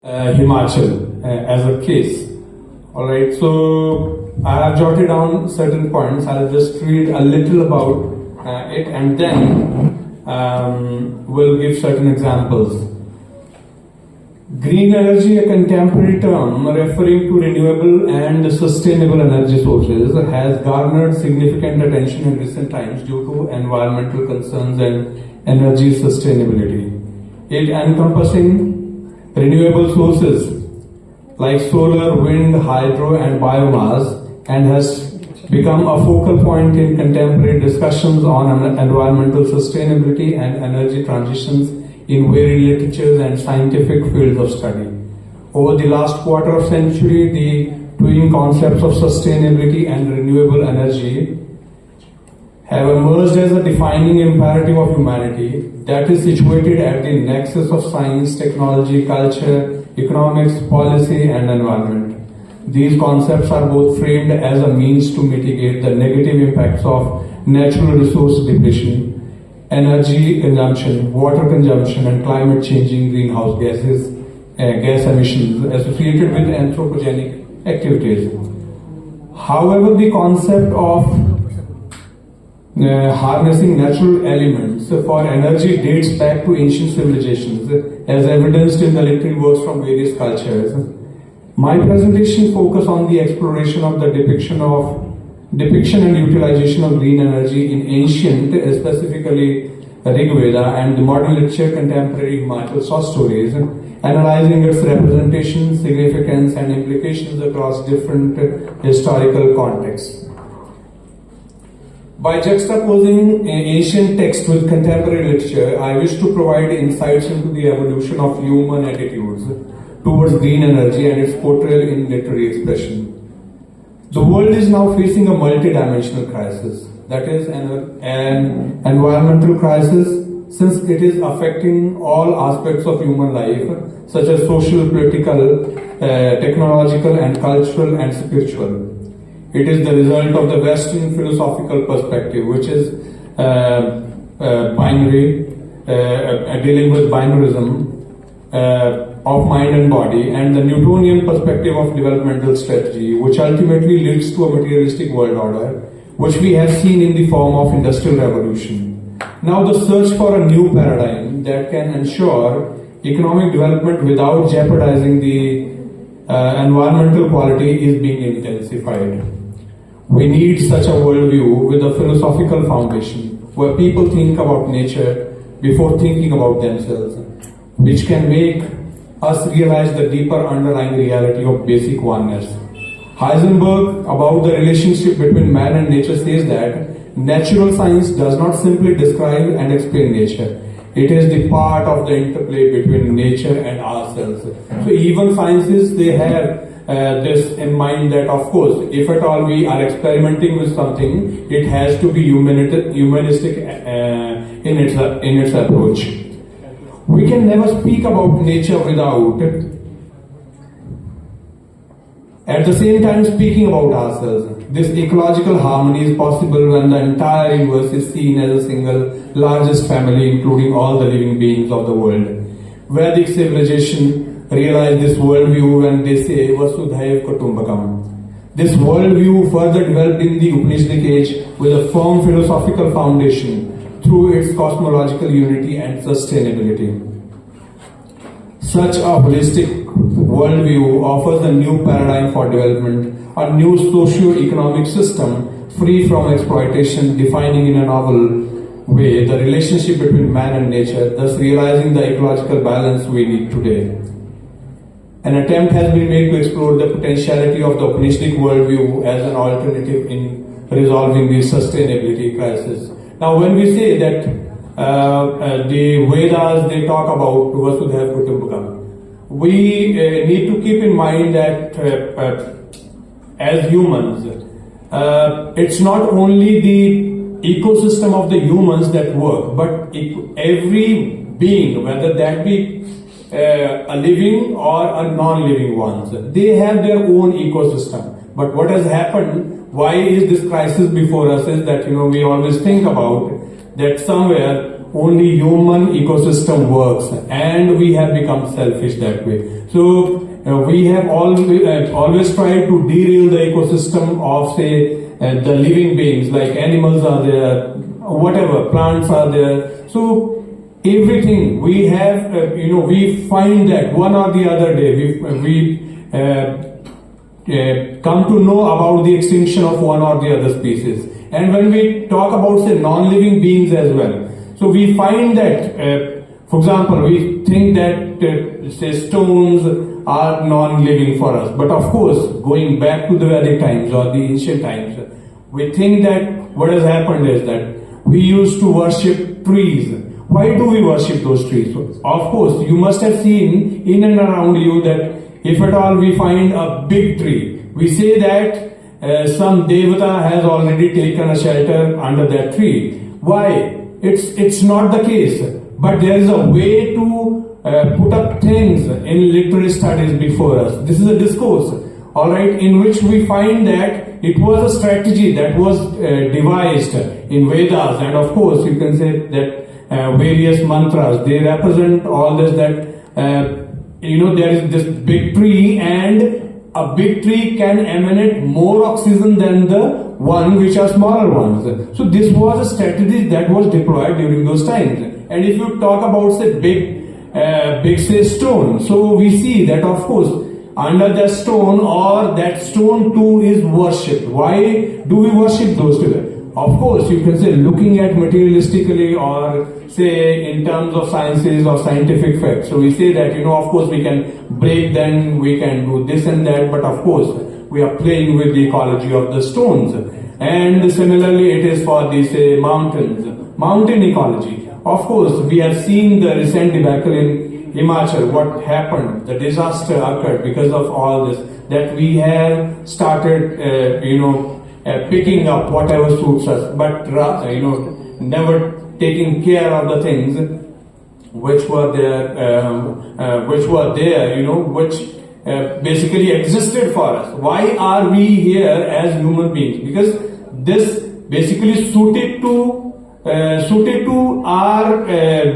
Himachal as a case. Alright, so I have jotted down certain points. I'll just read a little about it and then we'll give certain examples. Green energy, a contemporary term referring to renewable and sustainable energy sources, has garnered significant attention in recent times due to environmental concerns and energy sustainability. It encompassing renewable sources like solar, wind, hydro and biomass, and has become a focal point in contemporary discussions on environmental sustainability and energy transitions in varied literatures and scientific fields of study. Over the last quarter of century, the twin concepts of sustainability and renewable energy have emerged as a defining imperative of humanity that is situated at the nexus of science, technology, culture, economics, policy, and environment. These concepts are both framed as a means to mitigate the negative impacts of natural resource depletion, energy consumption, water consumption, and climate changing greenhouse gases, gas emissions associated with anthropogenic activities. However, the concept of harnessing natural elements for energy dates back to ancient civilizations, as evidenced in the literary works from various cultures. My presentation focuses on the exploration of the depiction and utilization of green energy in ancient, specifically Rig Veda, and the modern literature contemporary Himachal source stories, analyzing its representation, significance, and implications across different historical contexts. By juxtaposing ancient text with contemporary literature, I wish to provide insights into the evolution of human attitudes towards green energy and its portrayal in literary expression. The world is now facing a multidimensional crisis, that is an environmental crisis, since it is affecting all aspects of human life, such as social, political, technological, and cultural and spiritual. It is the result of the Western philosophical perspective, which is binary, dealing with binarism of mind and body, and the Newtonian perspective of developmental strategy, which ultimately leads to a materialistic world order, which we have seen in the form of Industrial Revolution. Now the search for a new paradigm that can ensure economic development without jeopardizing the environmental quality is being intensified. We need such a worldview with a philosophical foundation where people think about nature before thinking about themselves, which can make us realize the deeper underlying reality of basic oneness. Heisenberg, about the relationship between man and nature, says that natural science does not simply describe and explain nature. It is the part of the interplay between nature and ourselves. So even sciences, they have this in mind that, of course, if at all we are experimenting with something, it has to be humanistic in its approach. We can never speak about nature without, at the same time, speaking about ourselves. This ecological harmony is possible when the entire universe is seen as a single largest family, including all the living beings of the world. Vedic civilization realized this worldview when they say Vasudhaiv Kutumbakam. This worldview further developed in the Upanishadic age with a firm philosophical foundation through its cosmological unity and sustainability. Such a holistic worldview offers a new paradigm for development, a new socio-economic system free from exploitation, defining in a novel way the relationship between man and nature, thus realizing the ecological balance we need today. An attempt has been made to explore the potentiality of the Upanishadic worldview as an alternative in resolving the sustainability crisis. Now, when we say that the Vedas, they talk about Vasudhaiv Kutumbakam, we need to keep in mind that as humans, it's not only the ecosystem of the humans that work, but every being, whether that be a living or a non-living ones, they have their own ecosystem. But what has happened, why is this crisis before us, is that we always think about that somewhere only human ecosystem works, and we have become selfish that way. So we have always tried to derail the ecosystem of, say, the living beings, like animals are there, whatever, plants are there. So everything we have, we find that one or the other day we come to know about the extinction of one or the other species. And when we talk about, say, non-living beings as well, so we find that, for example, we think that, say, stones are non-living for us. But of course, going back to the Vedic times or the ancient times, we think that what has happened is that we used to worship trees. Why do we worship those trees? Of course, you must have seen in and around you that if at all we find a big tree, we say that some devata has already taken a shelter under that tree. Why? It's not the case. But there is a way to put up things in literary studies before us. This is a discourse, all right, in which we find that it was a strategy that was devised in Vedas, and of course you can say that various mantras, they represent all this, that there is this big tree, and a big tree can emanate more oxygen than the one which are smaller ones. So this was a strategy that was deployed during those times. And if you talk about, say, big say stone, so we see that of course under the stone, or that stone too is worshipped. Why do we worship those two? Of course, you can say looking at materialistically, or say in terms of sciences or scientific facts. So we say that, of course we can break them, we can do this and that, but of course we are playing with the ecology of the stones. And similarly it is for the, say, mountains, mountain ecology. Of course, we have seen the recent debacle in Himachal, what happened, the disaster occurred because of all this, that we have started, picking up whatever suits us, but never taking care of the things which were there, which basically existed for us. Why are we here as human beings? Because this basically suited to our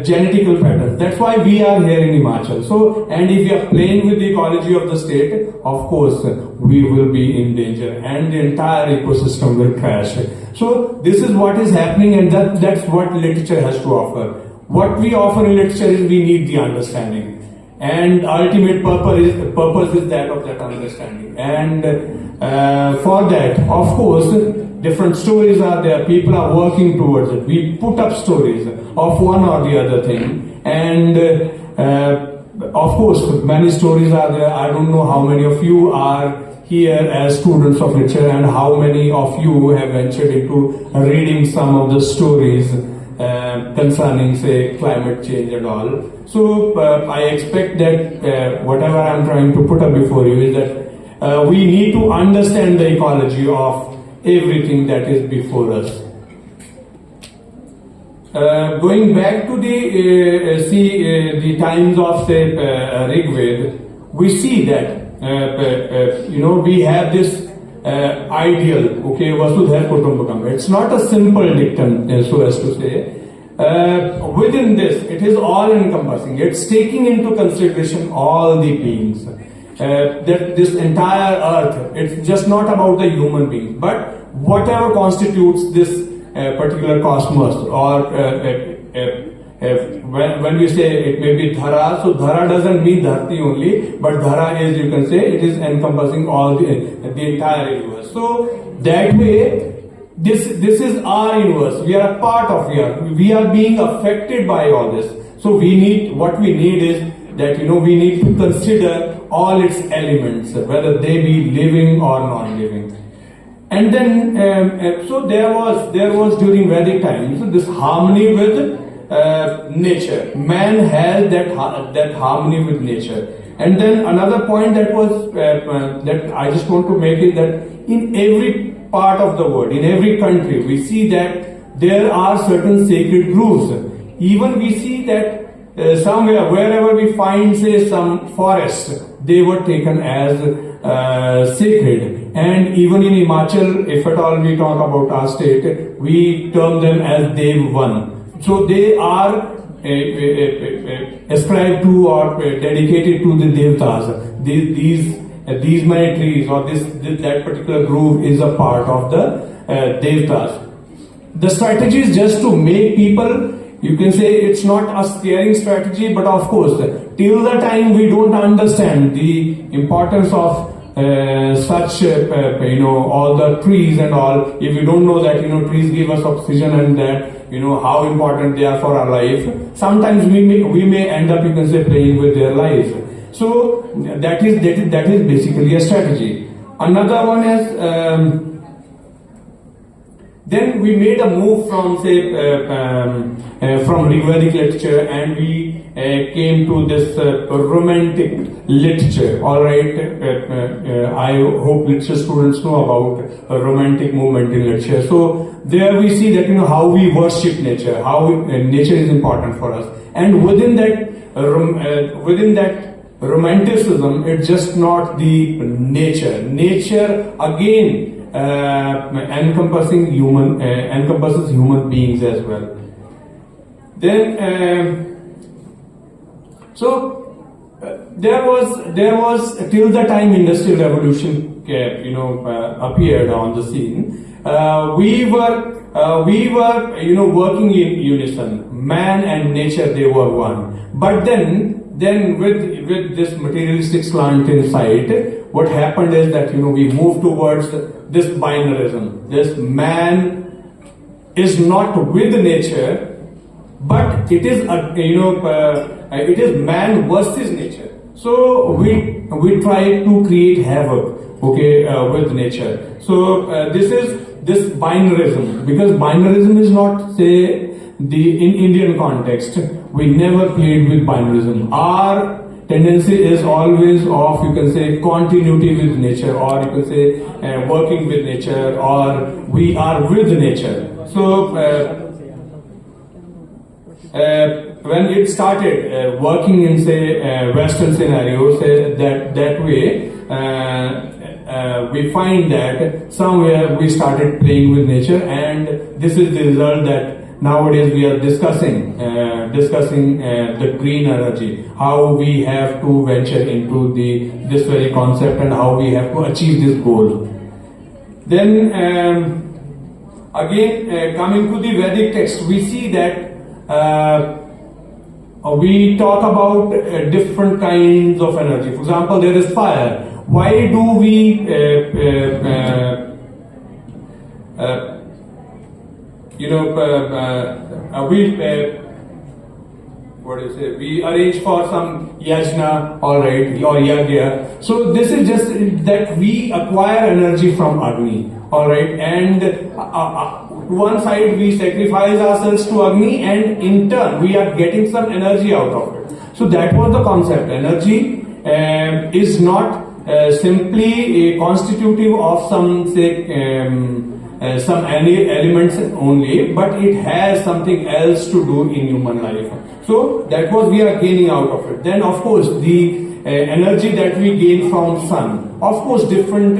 genetical patterns. That's why we are here in Himachal. So, and if we are playing with the ecology of the state, of course we will be in danger, and the entire ecosystem will crash. So this is what is happening, and that's what literature has to offer. What we offer in literature is we need the understanding, and ultimate purpose is that of that understanding. And for that, of course, different stories are there, people are working towards it. We put up stories of one or the other thing, and of course many stories are there. I don't know how many of you are here as students of literature, and how many of you have ventured into reading some of the stories concerning, say, climate change and all. So I expect that whatever I'm trying to put up before you is that we need to understand the ecology of everything that is before us. Going back to the times of, say, Rig Veda, we see that we have this ideal, okay, Vasudhaiva Kutumbakam. It's not a simple dictum, so as to say. Within this, it is all encompassing. It's taking into consideration all the beings. That this entire earth, it's just not about the human being, but whatever constitutes this particular cosmos, or when we say it may be Dhara, so Dhara doesn't mean Dharti only, but Dhara is, you can say, it is encompassing all the entire universe. So that way, this is our universe. We are a part of it. We are being affected by all this. So what we need is that we need to consider all its elements, whether they be living or non-living. And then so there was during Vedic times this harmony with nature. Man has that harmony with nature. And then another point that was that I just want to make is that in every part of the world, in every country, we see that there are certain sacred groves. Even we see that somewhere, wherever we find, say, some forests, they were taken as sacred. And even in Himachal, if at all we talk about our state, we term them as Day-3. so they are ascribed to or dedicated to the devtas. These many trees or that particular grove is a part of the devtas. The strategy is just to make people, you can say it's not a scaring strategy, but of course, till the time we don't understand the importance of such, all the trees and all, if we don't know that, trees give us oxygen and that, how important they are for our life, sometimes we may end up, you can say, playing with their lives. So that is basically a strategy. Another one is, then we made a move from, say, from Rigvedic literature, and we came to this romantic literature. All right, I hope literature students know about a romantic movement in literature. So there we see that how we worship nature, how nature is important for us, and within that romanticism, it's just not the nature. Nature again encompasses human beings as well. Then there was till the time Industrial Revolution appeared on the scene. We were working in unison. Man and nature, they were one. But then with this materialistic slant in sight, what happened is that we moved towards this binarism. This man is not with nature, but it is it is man versus nature. So we try to create havoc, with nature. So this binarism, because binarism is not, say, in Indian context, we never played with binarism. Our tendency is always of, you can say, continuity with nature, or you can say working with nature, or we are with nature. So when it started working in, say, Western scenarios, that way, we find that somewhere we started playing with nature, and this is the result that nowadays we are discussing the green energy, how we have to venture into this very concept and how we have to achieve this goal. Then again, coming to the Vedic text, we see that we talk about different kinds of energy. For example, there is fire. Why do we we arrange for some yajna, all right, or yagya. So this is just that we acquire energy from Agni, all right, and one side we sacrifice ourselves to Agni, and in turn we are getting some energy out of it. So that was the concept. Energy is not simply constitutive of some, say, some elements only, but it has something else to do in human life. So that was we are gaining out of it. Then of course the energy that we gain from sun. Of course different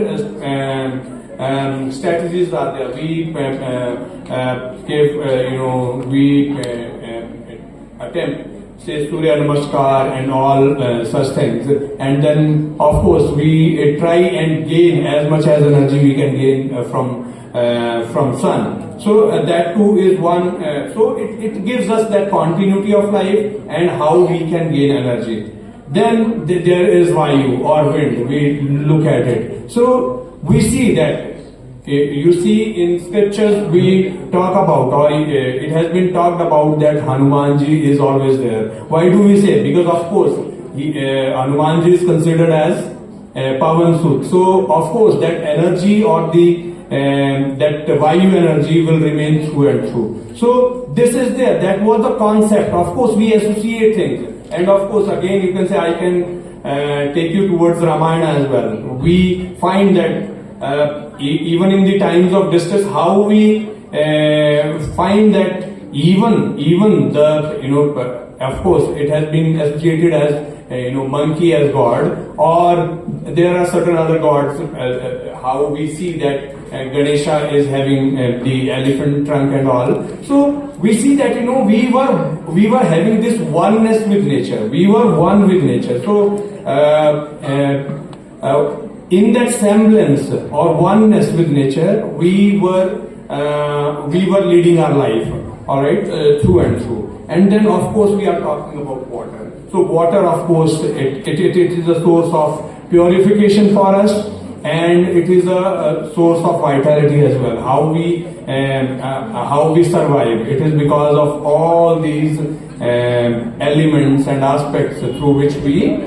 strategies are there. We attempt, say, Surya Namaskar and all such things, and then of course we try and gain as much as energy we can gain from sun. So that too is one. So it gives us that continuity of life and how we can gain energy. Then there is Vayu or wind. We look at it. So we see that. You see in scriptures we talk about, or it has been talked about, that Hanumanji is always there. Why do we say? Because of course Hanumanji is considered as Pavan Sut. So of course that energy or that Vayu energy will remain through and through. So this is there. That was the concept. Of course we associate things, and of course again you can say I can take you towards Ramayana as well. We find that even in the times of distress, how we find that even the of course it has been associated as monkey as god, or there are certain other gods. How we see that Ganesha is having the elephant trunk and all. So we see that we were having this oneness with nature. We were one with nature. So in that semblance or oneness with nature, we were leading our life, all right, through and through. And then of course we are talking about water. So water, of course, it is a source of purification for us, and it is a source of vitality as well. How we survive, it is because of all these elements and aspects through which we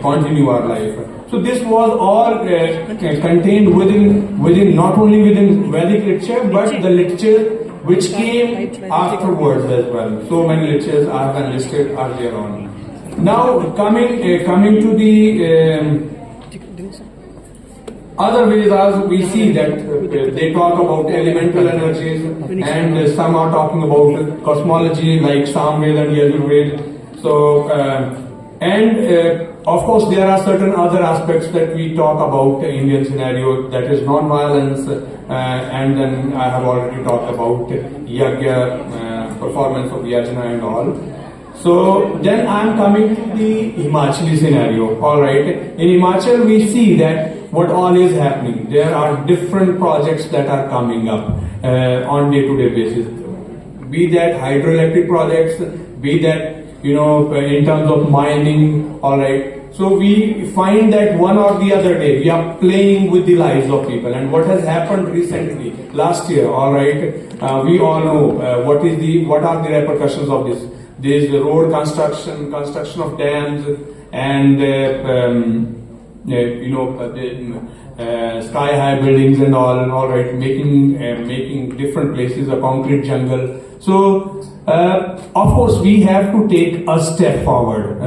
continue our life. So this was all contained within not only within Vedic literature, but the literature which came afterwards as well. So many literatures are been listed earlier on. Now coming to the other ways, as we see that they talk about elemental energies, and some are talking about cosmology like Samved and Yajurved. So of course there are certain other aspects that we talk about the Indian scenario, that is non-violence, and then I have already talked about yagya, performance of yajna and all. So then I am coming to the Himachali scenario. All right, in Himachal we see that what all is happening. There are different projects that are coming up on day-to-day basis. Be that hydroelectric projects, be that in terms of mining. All right. So we find that one or the other day we are playing with the lives of people. And what has happened recently, last year, all right, we all know what are the repercussions of this. There is the road construction of dams, and sky high buildings and all right, making different places a concrete jungle. So of course we have to take a step forward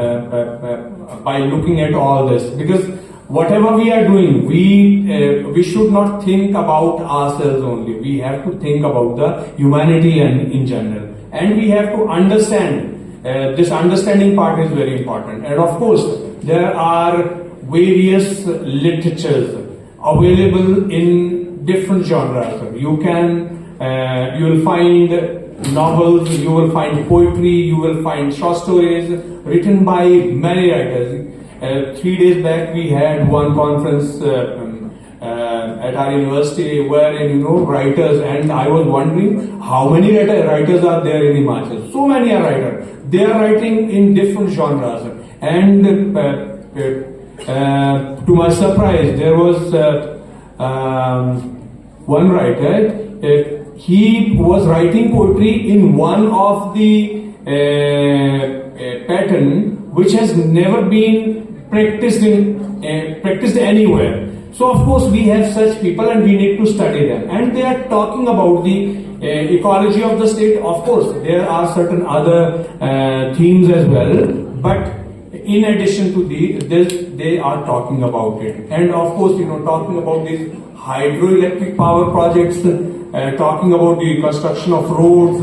by looking at all this, because whatever we are doing, we should not think about ourselves only. We have to think about the humanity and in general, and we have to understand. This understanding part is very important. And of course there are various literatures available in different genres. You will find novels, you will find poetry, you will find short stories written by many writers. 3 days back we had one conference at our university wherein writers, and I was wondering how many writers are there in Himachal. So many are writers. They are writing in different genres, and to my surprise, there was one writer. He was writing poetry in one of the pattern which has never been practiced anywhere. So of course we have such people, and we need to study them. And they are talking about the ecology of the state. Of course there are certain other themes as well, but in addition to this, they are talking about it. And of course, talking about these hydroelectric power projects, talking about the construction of roads.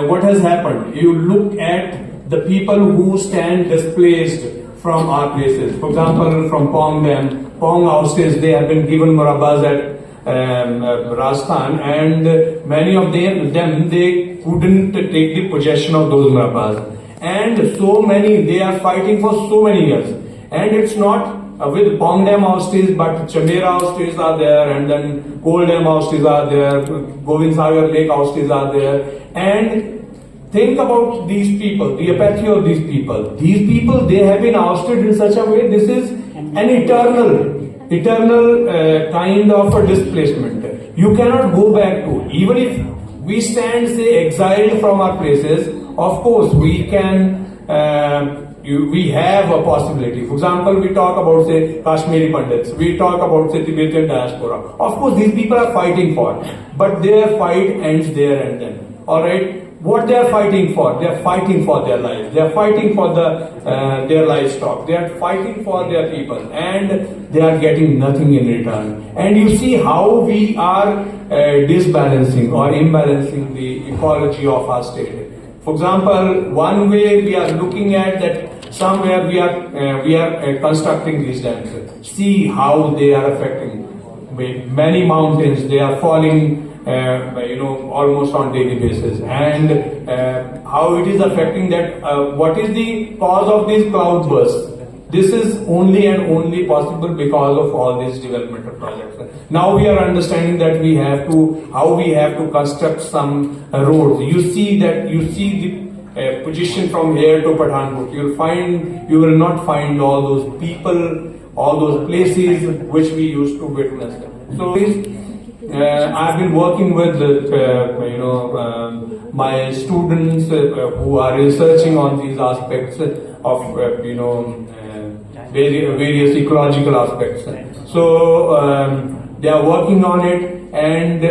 What has happened? You look at the people who stand displaced from our places. For example, from Pong houses, they have been given murabbas at Rajasthan, and many of them they couldn't take the possession of those murabbas. And so many, they are fighting for so many years. And it's not with Pong Dam houses, but Chamera houses are there, and then Coal Dam houses are there, Govind Sagar Lake houses are there. And think about these people, the apathy of these people. These people, they have been ousted in such a way. This is an eternal kind of a displacement. You cannot go back to. Even if we stand, say, exiled from our places, of course we can. We have a possibility. For example, we talk about, say, Kashmiri Pandits. We talk about, say, Tibetan diaspora. Of course, these people are fighting for, but their fight ends there and then. All right. What they are fighting for? They are fighting for their lives. They are fighting for their livestock. They are fighting for their people, and they are getting nothing in return. And you see how we are disbalancing or imbalancing the ecology of our state. For example, one way we are looking at that somewhere we are constructing these dams. See how they are affecting many mountains. They are falling, almost on daily basis, and how it is affecting that. What is the cause of these cloud bursts? This is only and only possible because of all these developmental projects. Now we are understanding that how we have to construct some roads. You see the position from here to Pathankot. You will not find all those people, all those places which we used to witness. So I've been working with my students who are researching on these aspects of various ecological aspects. So they are working on it, and